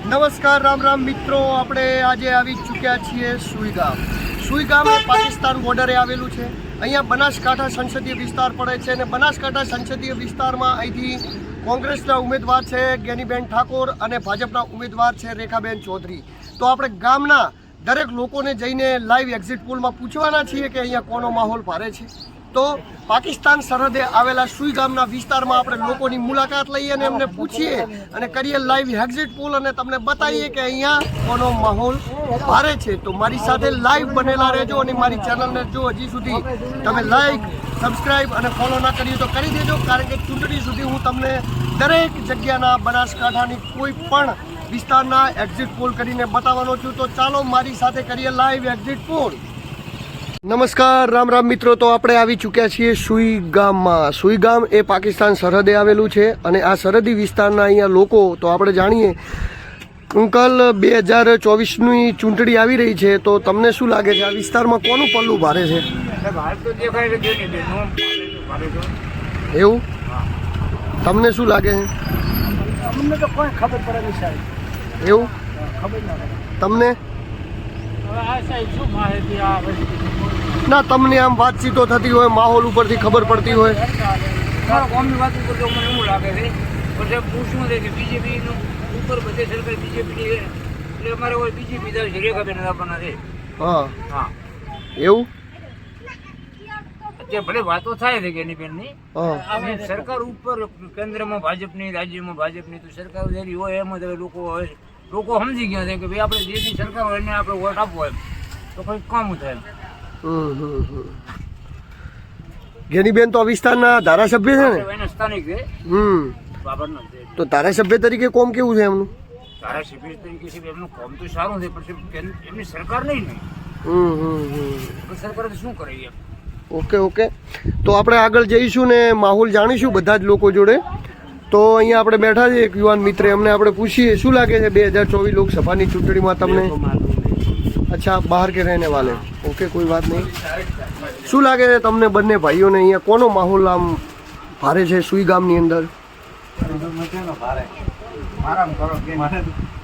નમસ્કાર રામ રામ મિત્રો, આપણે આજે આવી ચૂક્યા છીએ સુઈ ગામ એ પાકિસ્તાન બોર્ડરે આવેલું છે. અહીંયા બનાસકાંઠા સંસદીય વિસ્તાર પડે છે અને બનાસકાંઠા સંસદીય વિસ્તારમાં અહીંથી કોંગ્રેસના ઉમેદવાર છે જ્ઞાનીબેન ઠાકોર અને ભાજપના ઉમેદવાર છે રેખાબેન ચૌધરી. તો આપણે ગામના દરેક લોકોને જઈને લાઈવ એક્ઝિટ પોલમાં પૂછવાના છીએ કે અહીંયા કોનો માહોલ ભારે છે. તો પાકિસ્તાન સરહદે આવેલા સુઈ ગામના વિસ્તારમાં આપણે લોકોની મુલાકાત લઈએ અને એમને પૂછીએ અને કરીએ લાઈવ એક્ઝિટ પોલ અને તમને બતાવીએ કે અહીંયા કોનો માહોલ ભારે છે. તો મારી સાથે લાઈવ બનેલા રહેજો અને મારી ચેનલને જો હજી સુધી તમે લાઈક, સબસ્ક્રાઈબ અને ફોલો ના કર્યું તો કરી દેજો, કારણ કે ચૂંટણી સુધી હું તમને દરેક જગ્યાના બનાસકાંઠાની કોઈ પણ વિસ્તારના એક્ઝિટ પોલ કરીને બતાવવાનો છું. તો ચાલો મારી સાથે કરીએ લાઈવ એક્ઝિટ પોલ. નમસ્કાર રામ રામ મિત્રો, તો આપણે આવી ચૂક્યા છીએ સુઈ ગામમાં. સુઈ ગામ એ પાકિસ્તાન સરહદે આવેલું છે અને આ સરહદી વિસ્તારના અહીંયા લોકો, તો આપણે જાણીએ અંકલ 2024ની ચૂંટણી આવી રહી છે, તો તમને શું લાગે છે આ વિસ્તારમાં કોનું પલ્લું ભારે છે? એવું તમને શું લાગે છે? અમને તો કોઈ ખબર પડે નહીં સાહેબ. એવું ખબર ના તમને? ના, તમને આમ વાતચીતો થતી હોય, માહોલ ઉપરથી ખબર પડતી હોય. કોમની વાત ઉપર તો મને એવું લાગે છે પછી પૂછવું છે કે બીજેપીનું ઉપર બધે સરકાર બીજેપીની એટલે અમારે હોય બીજેપી જાય છે રેખાબેન આપવાના છે. હા હા એવું અત્યારે ભલે વાતો થાય છે કે એની બેનની હા સરકાર ઉપર કેન્દ્રમાં ભાજપની, રાજ્યમાં ભાજપની, તો સરકાર જેવી હોય એમ જ હવે લોકો સમજી ગયા છે કે ભાઈ આપણે જેની સરકાર હોય એને આપણે વોટ આપવો એમ તો કોઈ કામ થાય. જ્ઞાનીબેન તો આ વિસ્તારના ધારાસભ્ય છે ને? એના સ્થાનિક છે. બાબરના છે. તો ધારાસભ્ય તરીકે કોમ કેવું છે એમનું? ધારાસભ્ય તરીકે છે એમનું કામ તો સારું છે, પણ એમની સરકાર નહીં. સરકાર શું કરે એમ. ઓકે, તો આપણે આગળ જઈશું ને માહોલ જાણીશું બધા જ લોકો જોડે. તો અહીંયા આપણે બેઠા છે એક યુવાન મિત્ર, એમને આપણે પૂછીએ શું લાગે છે 2024 લોકસભાની ચૂંટણીમાં તમને? અચ્છા, બહાર કે રહેને વાલે. ઓકે, કોઈ વાત નહીં. શું લાગે છે તમને બંને ભાઈઓને અહીંયા કોનો માહોલ આમ ભારે છે સુઈ ગામની અંદર?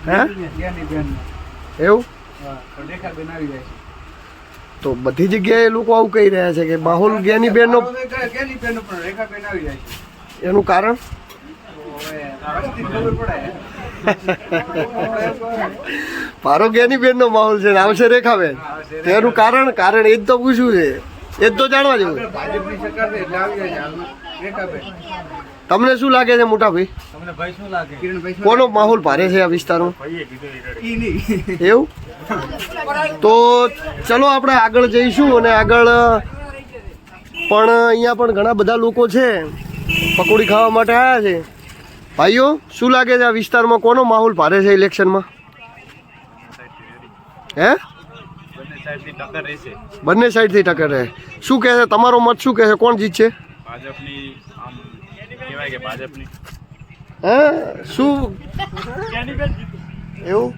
હે એવું? તો બધી જગ્યાએ લોકો આવું કહી રહ્યા છે કે માહોલ જ્ઞાનીબેનનો. એનું કારણ? મારો જ્ઞાનીબેનનો માહોલ છે ને આવશે રેખાબેન, તેનું કારણ એ જ તો પૂછવું છે, એ જ તો જાણવા જેવું. તમને શું લાગે છે મોટા ભાઈ, કોનો માહોલ ભારે છે આ વિસ્તારમાં? એવું? તો ચલો આપણે આગળ જઈશું અને આગળ પણ અહીંયા પણ ઘણા બધા લોકો છે, પકોડી ખાવા માટે આવ્યા છે. ભાઈઓ, શું લાગે છે આ વિસ્તારમાં કોનો માહોલ ભારે છે ઇલેક્શનમાં? હે? બંને સાઈડથી ટક્કર રહે. શું કહે છે તમારો મત, શું કહે છે કોણ જીતશે? હે શું એવું?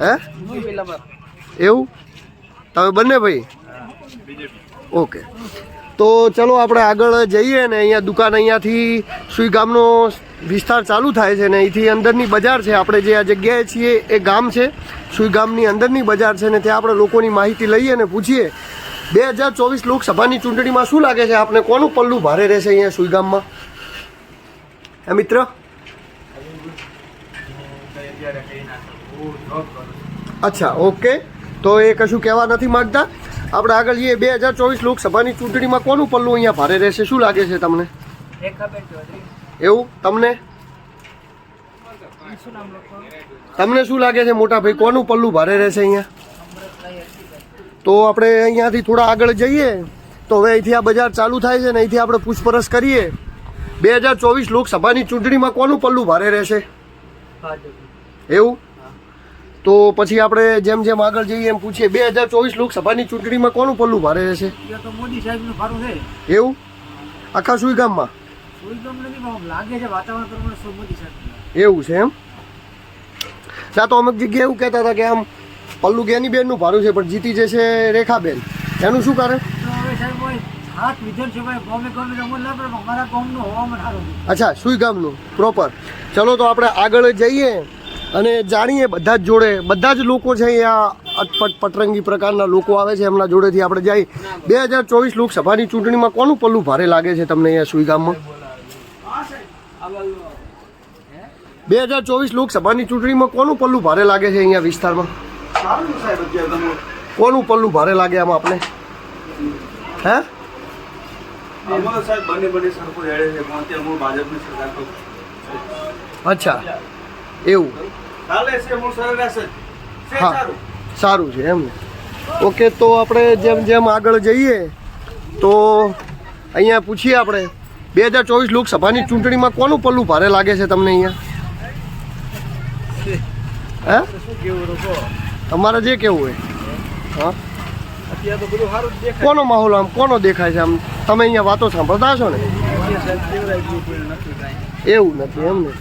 હે એવું? તમે બંને ભાઈ? ઓકે, તો ચલો આપણે આગળ જઈએ ને અહીંયા દુકાન, અહીંયાથી સુઈ ગામનો વિસ્તાર ચાલુ થાય છે ને અહીંથી અંદરની બજાર છે. આપણે જે આ જગ્યાએ છીએ એ ગામ છે, સુઈ ગામની અંદરની બજાર છે ને ત્યાં આપણે લોકોની માહિતી લઈએ ને પૂછીએ 2024 લોકસભાની ચૂંટણીમાં શું લાગે છે આપને કોનું પલ્લું ભારે રહેશે અહીંયા સુઈ ગામમાં? હે મિત્ર? અચ્છા, ઓકે, તો એ કશું કહેવા નથી માગતા. આપણે આગળ જઈએ. 2024 લોકસભાની ચૂંટણીમાં કોનું પલ્લું અહીંયા ભારે રહેશે શું લાગે છે તમને? એવું? તમને શું લાગે છે મોટા ભાઈ, કોનું પલ્લું ભારે રહેશે અહીંયા? તો આપણે અહીંયાથી થોડા આગળ જઈએ તો હવે અહીંથી આ બજાર ચાલુ થાય છે ને અહીંથી આપણે પૂછપરછ કરીએ 2024 લોકસભાની ચૂંટણીમાં કોનું પલ્લું ભારે રહેશે? એવું? તો પછી આપણે જેમ જેમ આગળ જઈએ એમ પૂછીએ 2024 લોકસભાની ચૂંટણીમાં કોનું પલ્લું ભારે રહેશે? મોદી સાહેબનું ભારું છે. એવું? આખા સુઈ ગામમાં? લાગે છે વાતાવરણ પ્રમાણે મોદી સાહેબ. એવું છે એમ? ના, તો અમુક જગ્યાએ એવું કહેતા હતા કે આમ પલ્લું જ્ઞાનીબેનનું ભારું છે પણ જીતી જશે રેખાબેન, એનું શું કારણ? અચ્છા, સુઈ ગામનું પ્રોપર. ચલો તો આપણે આગળ જઈએ અને જાણીએ બધા જ જોડે બધા જ લોકો છે અહીંયા અટપટ પટરંગી પ્રકારના લોકો આવે છે એમના જોડેથી આપણે જઈએ 2024 લોકસભાની ચૂંટણીમાં કોનું પલ્લું ભારે લાગે છે તમને અહીંયા સુઈગામમાં 2024 લોકસભાની ચૂંટણીમાં કોનું પલ્લું ભારે લાગે છે અહીંયા વિસ્તારમાં કોનું પલ્લું ભારે લાગે આમાં આપણે હે અચ્છા એવું હા સારું છે એમ ને ઓકે તો આપણે જેમ જેમ આગળ જઈએ તો અહીંયા પૂછીએ આપણે 2024 લોકસભાની ચૂંટણીમાં કોનું પલ્લું ભારે લાગે છે તમને અહીંયા હે તમારે જે કેવું હોય હા કોનો માહોલ આમ કોનો દેખાય છે આમ તમે અહીંયા વાતો સાંભળતા હશો ને એવું નથી એમ ને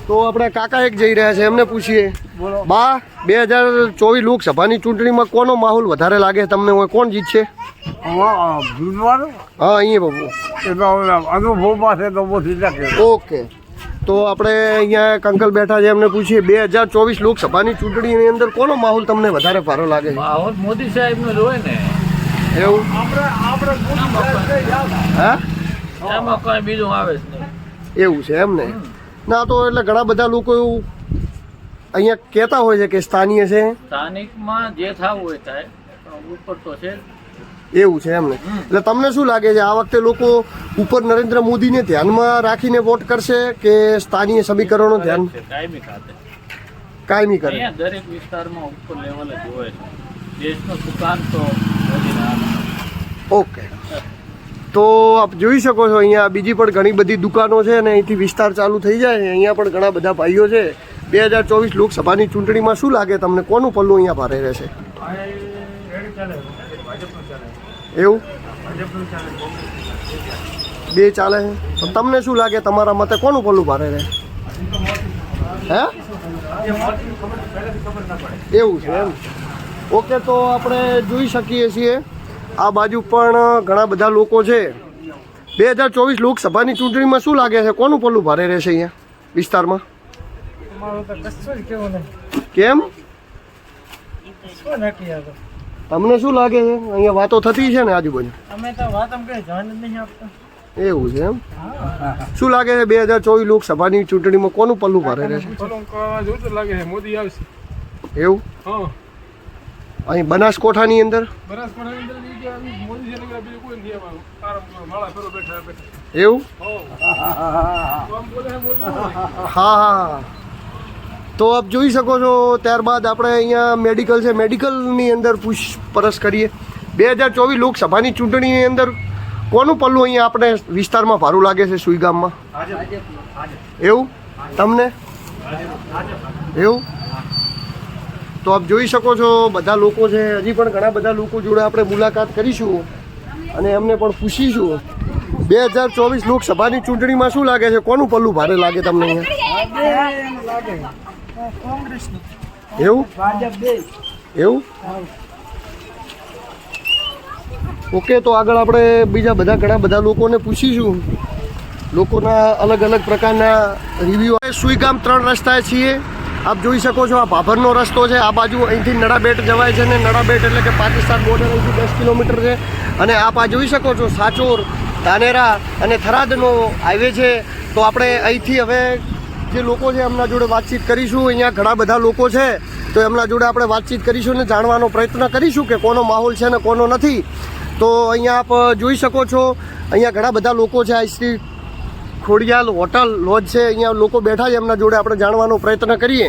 તો આપણે કાકા એક જઈ રહ્યા છે એમને પૂછીએ બા 2024 લોકસભાની ચૂંટણીમાં કોનો માહોલ વધારે લાગે તમને હોય કોણ જીતશે હા અહીંયા બાબુ ઓકે તો આપણે અહીંયા એક અંકલ બેઠા છે એમને પૂછીએ 2024 લોકસભાની ચૂંટણીની અંદર કોનો માહોલ તમને વધારે ભારો લાગે છે માહોલ મોદી સાહેબનો જ હોય ને એવું હા એમાં કઈ બીજું આવે જ નહીં એવું છે એમ ને ના તો એટલે ઘણા બધા લોકો એવું અહીંયા કહેતા હોય છે કે સ્થાનીય છે સ્થાનિકમાં જે થવું હોય થાય પણ ઉપર તો છે એવું છે એમને એટલે તમને શું લાગે છે આ વખતે લોકો ઉપર નરેન્દ્ર મોદીને ધ્યાનમાં રાખીને વોટ કરશે કે સ્થાનીય સમીકરણો ધ્યાન કાયમી ખાતે કાયમી કરે અહીંયા દરેક વિસ્તારમાં ઉપર લેવલે જ હોય છે દેશનો સુકાન તો મોદીના હાથમાં. ઓકે તો આપ જોઈ શકો છો અહીંયા બીજી પણ ઘણી બધી દુકાનો છે અને અહીંથી વિસ્તાર ચાલુ થઈ જાય અહીંયા પણ ઘણા બધા ભાઈઓ છે 2024 લોકસભાની ચૂંટણીમાં શું લાગે તમને કોનું પલ્લું અહીંયા ભારે રહેશે એવું બે ચાલે છે તો તમને શું લાગે તમારા મતે કોનું પલ્લું ભારે રહે હે એવું છે એમ ઓકે તો આપણે જોઈ શકીએ છીએ આ બાજુ પણ ઘણા બધા લોકો છે 2024 લોકસભાની ચૂંટણીમાં શું લાગે છે કોનું પલ્લું ભારે રહેશે અહીંયા વિસ્તારમાં કેમ તમને શું લાગે છે અહીંયા વાતો થતી છે ને આજુબાજુ એવું છે એમ શું લાગે છે 2024 લોકસભાની ચૂંટણીમાં કોનું પલ્લું ભારે રહેશે એવું અહીં બનાસકોઠાની અંદર એવું હા હા તો આપ જોઈ શકો છો ત્યારબાદ આપણે અહીંયા મેડિકલ છે મેડિકલની અંદર પૂછપરછ કરીએ 2024 લોકસભાની ચૂંટણીની અંદર કોનું પલ્લું અહીંયા આપણે વિસ્તારમાં ભારું લાગે છે સુઈગામમાં એવું તમને એવું તો આપ જોઈ શકો છો બધા લોકો છે હજી પણ ઘણા બધા લોકો જોડે આપણે મુલાકાત કરીશું અને એમને પણ પૂછીશું 2024 લોકસભાની ચૂંટણીમાં શું લાગે છે કોનું પલ્લું ભારે લાગે તમને અહીંયા એવું એવું ઓકે તો આગળ આપણે બીજા બધા ઘણા બધા લોકોને પૂછીશું લોકોના અલગ અલગ પ્રકારના રિવ્યુ સુઈગામ 3 રસ્તા છીએ આપ જોઈ શકો છો આ ભાભરનો રસ્તો છે આ બાજુ અહીંથી નડાબેટ જવાય છે ને નડાબેટ એટલે કે પાકિસ્તાન બોર્ડર અહીંથી 10 કિલોમીટર છે અને આપ આ જોઈ શકો છો સાચોર ધાનેરા અને થરાદનો હાઈવે છે તો આપણે અહીંથી હવે જે લોકો છે એમના જોડે વાતચીત કરીશું અહીંયા ઘણા બધા લોકો છે તો એમના જોડે આપણે વાતચીત કરીશું ને જાણવાનો પ્રયત્ન કરીશું કે કોનો માહોલ છે ને કોનો નથી તો અહીંયા આપ જોઈ શકો છો અહીંયા ઘણા બધા લોકો છે આ શ્રી ખોડિયાલ હોટલ લોજ છે અહીંયા લોકો બેઠા છે એમના જોડે આપણે જાણવાનો પ્રયત્ન કરીએ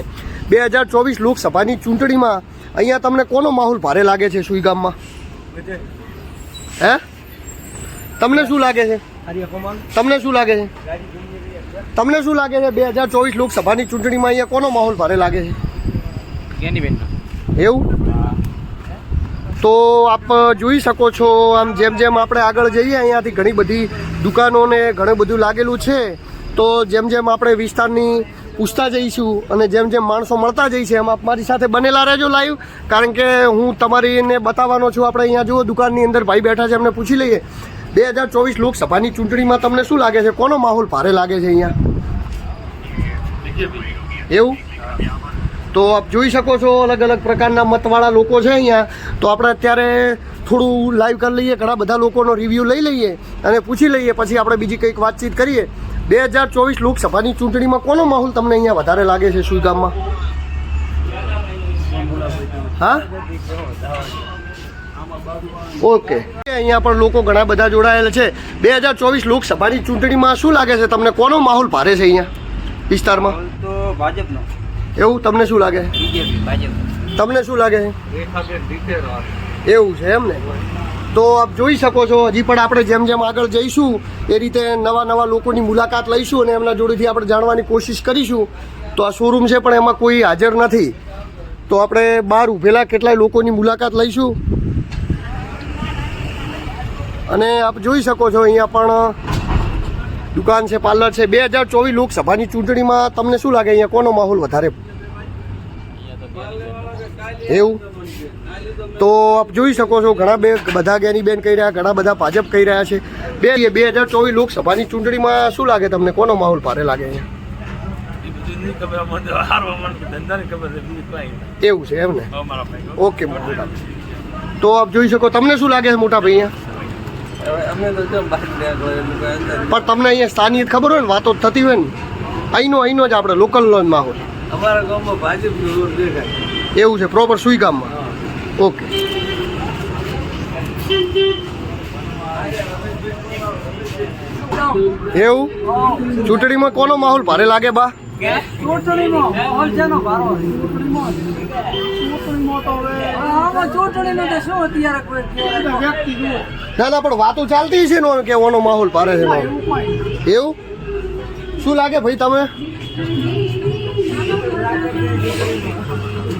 2024 લોકસભાની ચૂંટણીમાં અહીંયા તમને કોનો માહોલ ભારે લાગે છે સુઈગામમાં હે તમને શું લાગે છે તમને શું લાગે છે તમને શું લાગે છે 2024 લોકસભાની ચૂંટણીમાં અહીંયા કોનો માહોલ ભારે લાગે છે એવું તો આપ જોઈ શકો છો આમ જેમ જેમ આપણે આગળ જઈએ અહીંયાથી ઘણી બધી દુકાનોને ઘણું બધું લાગેલું છે તો જેમ જેમ આપણે વિસ્તારની પૂછતા જઈશું અને જેમ જેમ માણસો મળતા જઈશે એમ આપ મારી સાથે બનેલા રહેજો લાઈવ કારણ કે હું તમારીને બતાવવાનો છું આપણે અહીંયા જુઓ દુકાનની અંદર ભાઈ બેઠા છે એમને પૂછી લઈએ 2024 લોકસભાની ચૂંટણીમાં તમને શું લાગે છે કોનો માહોલ ભારે લાગે છે અહીંયા એવું તો આપ જોઈ શકો છો અલગ અલગ પ્રકારના મતવાળા લોકો છે અહીંયા. તો આપણે અત્યારે થોડું લાઈવ કરી લઈએ, ઘણા બધા લોકોનો રિવ્યૂ લઈ લઈએ અને પૂછી લઈએ, પછી આપણે બીજી કંઈક વાતચીત કરીએ. 2024 લોકસભાની ચૂંટણીમાં કોનો માહોલ તમને અહીંયા વધારે લાગે છે સુઈગામમાં? હા, ઓકે. અહીંયા પણ લોકો ઘણા બધા જોડાયેલા છે. 2024 લોકસભાની ચૂંટણીમાં શું લાગે છે તમને, કોનો માહોલ ભારે છે અહીંયા વિસ્તારમાં? તો ભાજપનો. એવું તમને શું લાગે? બીજેપી ભાજપ. તમને શું લાગે? એવું છે એમ ને? તો આપ જોઈ શકો છો, હજી પણ આપણે જેમ જેમ આગળ જઈશું એ રીતે નવા નવા લોકોની મુલાકાત લઈશું અને એમના જોડેથી આપણે જાણવાની કોશિશ કરીશું. તો આ શોરૂમ છે પણ એમાં કોઈ હાજર નથી, તો આપણે બહાર ઊભેલા કેટલાય લોકોની મુલાકાત લઈશું. અને આપ જોઈ શકો છો અહીંયા પણ દુકાન છે, પાર્લર છે. 2024 લોકસભાની ચૂંટણીમાં તમને શું લાગે અહીંયા કોનો માહોલ વધારે? એવું તો આપ જોઈ શકો છો ઘણા બધા જ્ઞાનીબેન કહી રહ્યા, ઘણા બધા ભાજપ કહી રહ્યા છે. 2024 લોકસભાની ચૂંટણીમાં શું લાગે તમને, કોનો માહોલ ભારે લાગે અહીંયા? એવું છે એમ ને? ઓકે મોટા. તો આપ જોઈ શકો, તમને શું લાગે છે મોટા ભાઈ અહીંયા? પણ તમને અહીંયા સ્થાનિક ખબર હોય ને, વાતો થતી હોય ને, અહીંનો જ આપણે લોકલનો જ માહોલ. અમારા ગામમાં ભાજપનું રોડ દેખાય. એવું છે, પ્રોપર સુઈગામમાં? ઓકે. એવું ચૂંટણીમાં કોનો માહોલ ભારે લાગે બા? ના ના, પણ વાતો ચાલતી છે ને કે ઓનો માહોલ ભારે છે. એવું શું લાગે ભાઈ તમે?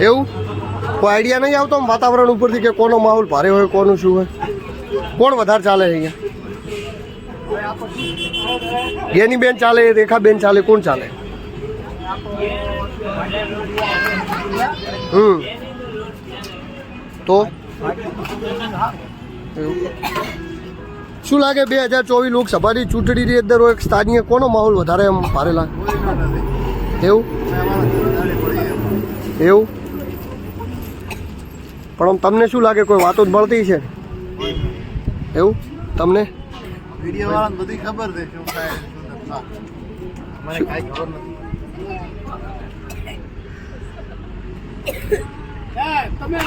એવું કોઈ આઈડિયા નહીં આવતો વાતાવરણ ઉપરથી કે કોનો માહોલ ભારે હોય, કોનું શું હોય, કોણ વધારે ચાલે છે અહીંયા? ગેની બેન ચાલે, રેખાબેન ચાલે, કોણ ચાલે? તો શું લાગે 2024 લોકસભાની ચૂંટણીની અંદર એક સ્થાનિય કોનો માહોલ વધારે એમ ભારે લાગે? એવું પણ આમ તમને શું લાગે, કોઈ વાતો જ મળતી છે એવું તમને? વિડીયો વાળાને બધી ખબર છે શું થાય શું નથી. મને કાંઈ ખબર નથી. તમે